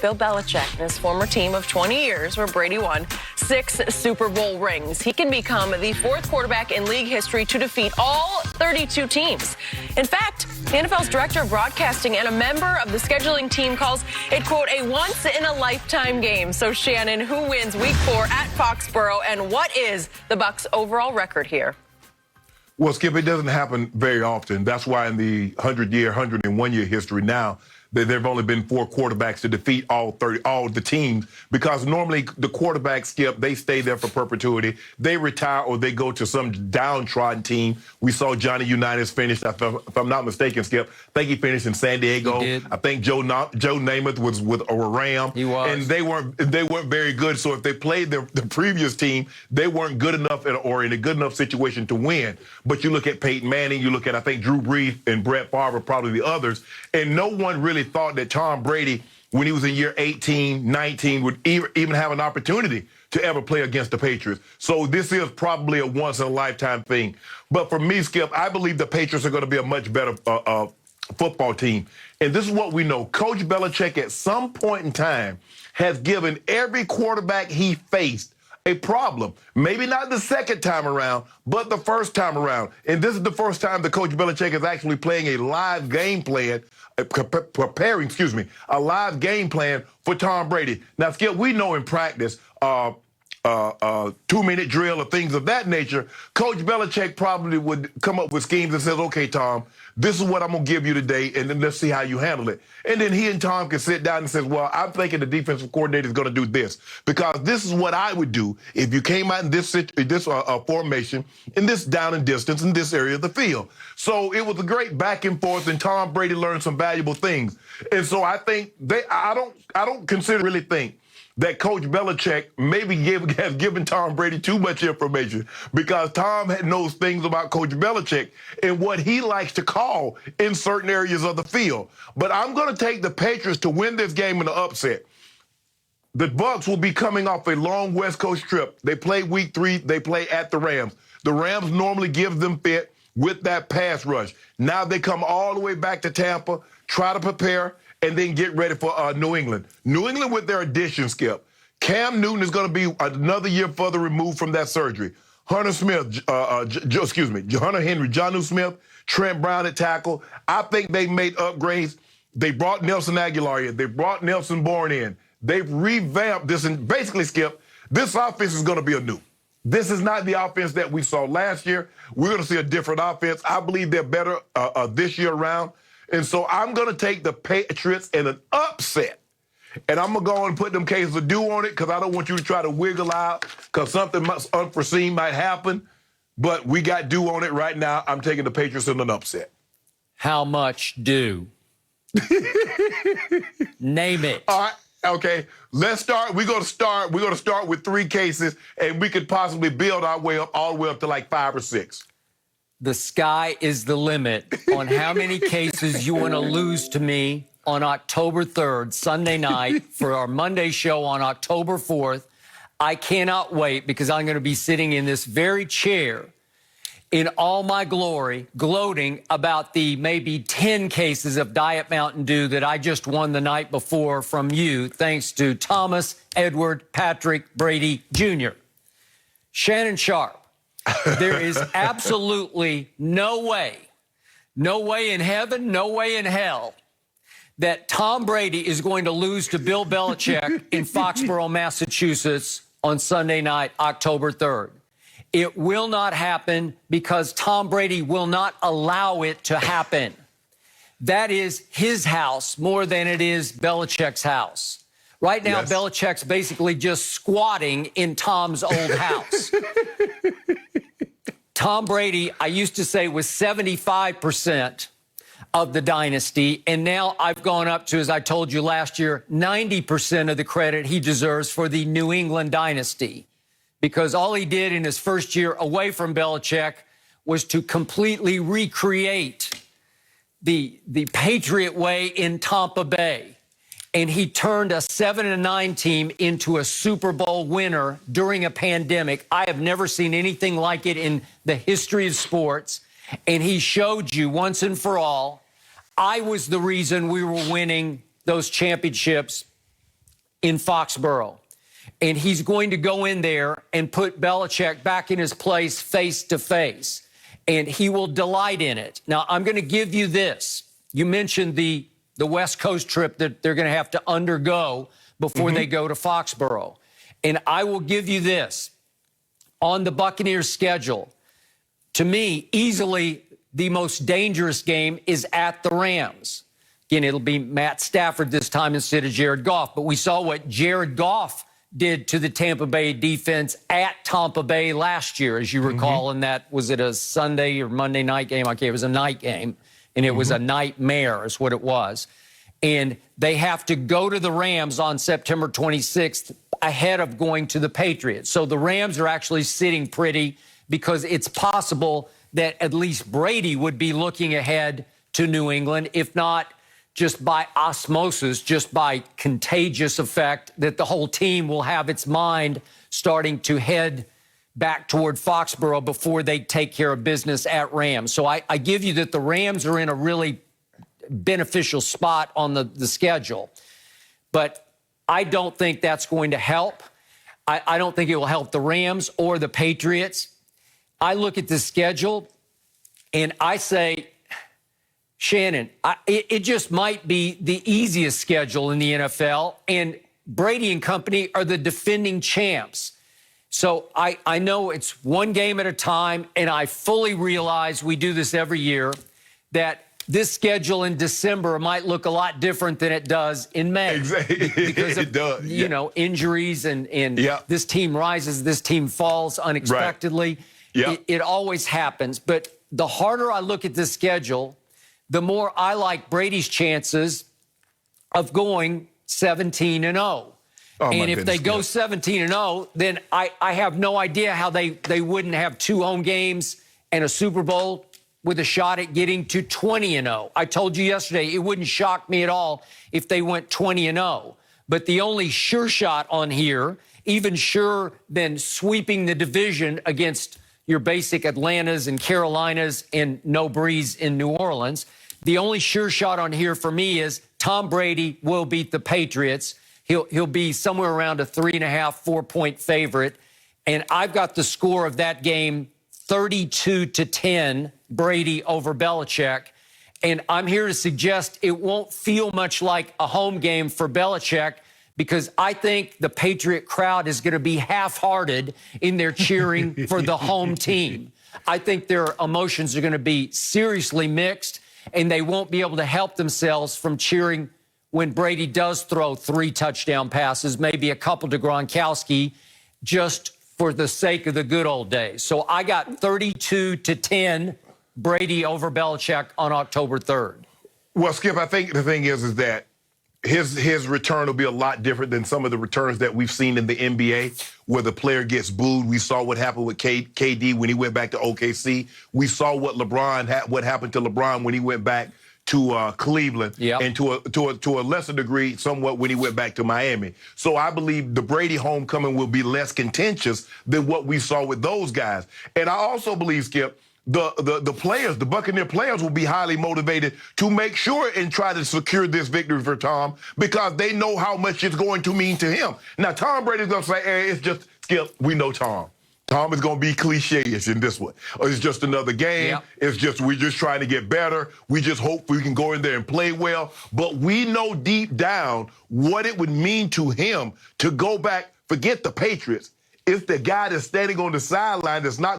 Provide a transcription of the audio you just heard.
Bill Belichick and his former team of 20 years, where Brady won 6 Super Bowl rings. He can become the 4th quarterback in league history to defeat all 32 teams. In fact, the NFL's director of broadcasting and a member of the scheduling team calls it, quote, a once-in-a-lifetime game. So, Shannon, who wins Week 4 at Foxborough, and what is the Bucs' overall record here? Well, Skip, it doesn't happen very often. That's why in the 100-year, 101-year history now, there have only been 4 quarterbacks to defeat all the teams, because normally the quarterbacks, Skip, they stay there for perpetuity. They retire or they go to some downtrodden team. We saw Johnny Unitas finish, if I'm not mistaken, Skip. I think he finished in San Diego. He did. I think Joe Namath was with a Ram. He was. And they weren't very good. So if they played the previous team, they weren't good enough or in a good enough situation to win. But you look at Peyton Manning, you look at, I think, Drew Brees and Brett Favre, probably the others, and no one really thought that Tom Brady, when he was in year 18, 19, would even have an opportunity to ever play against the Patriots. So this is probably a once-in-a-lifetime thing. But for me, Skip, I believe the Patriots are going to be a much better football team. And this is what we know. Coach Belichick, at some point in time, has given every quarterback he faced a problem. Maybe not the second time around, but the first time around. And this is the first time that Coach Belichick is actually playing a live game plan, preparing a live game plan for Tom Brady. Now, Skip, we know in practice, 2-minute drill or things of that nature, Coach Belichick probably would come up with schemes and says, okay, Tom, this is what I'm going to give you today, and then let's see how you handle it. And then he and Tom can sit down and say, well, I'm thinking the defensive coordinator is going to do this, because this is what I would do if you came out in this formation, in this down and distance, in this area of the field. So it was a great back and forth, and Tom Brady learned some valuable things. And so I think I don't really think that Coach Belichick maybe has given Tom Brady too much information, because Tom knows things about Coach Belichick and what he likes to call in certain areas of the field. But I'm going to take the Patriots to win this game in the upset. The Bucs will be coming off a long West Coast trip. They play Week 3. They play at the Rams. The Rams normally give them fit with that pass rush. Now they come all the way back to Tampa, try to prepare, and then get ready for New England. New England with their addition, Skip. Cam Newton is going to be another year further removed from that surgery. Hunter Henry, Jonnu Smith, Trent Brown at tackle. I think they made upgrades. They brought Nelson Aguilar in. They brought Nelson Bourne in. They've revamped this, and basically, Skip, this offense is going to be anew. This is not the offense that we saw last year. We're going to see a different offense. I believe they're better this year around. And so I'm going to take the Patriots in an upset. And I'm going to go and put them cases of due on it, because I don't want you to try to wiggle out, because something unforeseen might happen. But we got due on it right now. I'm taking the Patriots in an upset. How much due? Name it. All right. Okay. Let's start. We're going to start with 3 cases, and we could possibly build our way up all the way up to like 5 or 6. The sky is the limit on how many cases you want to lose to me on October 3rd, Sunday night, for our Monday show on October 4th. I cannot wait, because I'm going to be sitting in this very chair in all my glory, gloating about the maybe 10 cases of Diet Mountain Dew that I just won the night before from you, thanks to Thomas Edward Patrick Brady Jr. Shannon Sharp. There is absolutely no way in heaven, no way in hell, that Tom Brady is going to lose to Bill Belichick in Foxborough, Massachusetts on Sunday night, October 3rd. It will not happen, because Tom Brady will not allow it to happen. That is his house more than it is Belichick's house. Right now, yes. Belichick's basically just squatting in Tom's old house. Tom Brady, I used to say, was 75% of the dynasty, and now I've gone up to, as I told you last year, 90% of the credit he deserves for the New England dynasty, because all he did in his first year away from Belichick was to completely recreate the Patriot way in Tampa Bay. And he turned a 7-9 team into a Super Bowl winner during a pandemic. I have never seen anything like it in the history of sports. And he showed you once and for all, I was the reason we were winning those championships in Foxborough. And he's going to go in there and put Belichick back in his place face to face. And he will delight in it. Now, I'm going to give you this. You mentioned the West Coast trip that they're going to have to undergo before they go to Foxborough. And I will give you this. On the Buccaneers schedule, to me, easily the most dangerous game is at the Rams. Again, it'll be Matt Stafford this time instead of Jared Goff. But we saw what Jared Goff did to the Tampa Bay defense at Tampa Bay last year, as you recall. And that, was it a Sunday or Monday night game? Okay, it was a night game. And it was a nightmare is what it was. And they have to go to the Rams on September 26th ahead of going to the Patriots. So the Rams are actually sitting pretty because it's possible that at least Brady would be looking ahead to New England, if not just by osmosis, just by contagious effect, that the whole team will have its mind starting to head back toward Foxborough before they take care of business at Rams. So I give you that the Rams are in a really beneficial spot on the schedule. But I don't think that's going to help. I don't think it will help the Rams or the Patriots. I look at the schedule and I say, Shannon, it just might be the easiest schedule in the NFL, and Brady and company are the defending champs. So I know it's one game at a time, and I fully realize we do this every year, that this schedule in December might look a lot different than it does in May. Exactly. Because of, it does. you know, injuries and this team rises, this team falls unexpectedly. Right. It always happens. But the harder I look at this schedule, the more I like Brady's chances of going 17-0. Oh, and if they go 17-0, then I have no idea how they wouldn't have 2 home games and a Super Bowl with a shot at getting to 20-0. I told you yesterday, it wouldn't shock me at all if they went 20-0. But the only sure shot on here, even sure than sweeping the division against your basic Atlantas and Carolinas and no breeze in New Orleans, the only sure shot on here for me is Tom Brady will beat the Patriots. He'll be somewhere around a 3.5, 4-point favorite. And I've got the score of that game 32-10, Brady over Belichick. And I'm here to suggest it won't feel much like a home game for Belichick, because I think the Patriot crowd is going to be half-hearted in their cheering for the home team. I think their emotions are going to be seriously mixed, and they won't be able to help themselves from cheering when Brady does throw 3 touchdown passes, maybe a couple to Gronkowski, just for the sake of the good old days. So I got 32-10, Brady over Belichick on October 3rd. Well, Skip, I think the thing is that his return will be a lot different than some of the returns that we've seen in the NBA, where the player gets booed. We saw what happened with KD when he went back to OKC. We saw what happened to LeBron when he went back to Cleveland, and to a lesser degree, somewhat when he went back to Miami. So I believe the Brady homecoming will be less contentious than what we saw with those guys. And I also believe, Skip, the players, the Buccaneer players, will be highly motivated to make sure and try to secure this victory for Tom, because they know how much it's going to mean to him. Now, Tom Brady's going to say, hey, it's just, Skip, we know Tom. Tom is going to be cliche-ish in this one. It's just another game. It's just, we're just trying to get better. We just hope we can go in there and play well. But we know deep down what it would mean to him to go back, forget the Patriots. It's the guy that's standing on the sideline that's not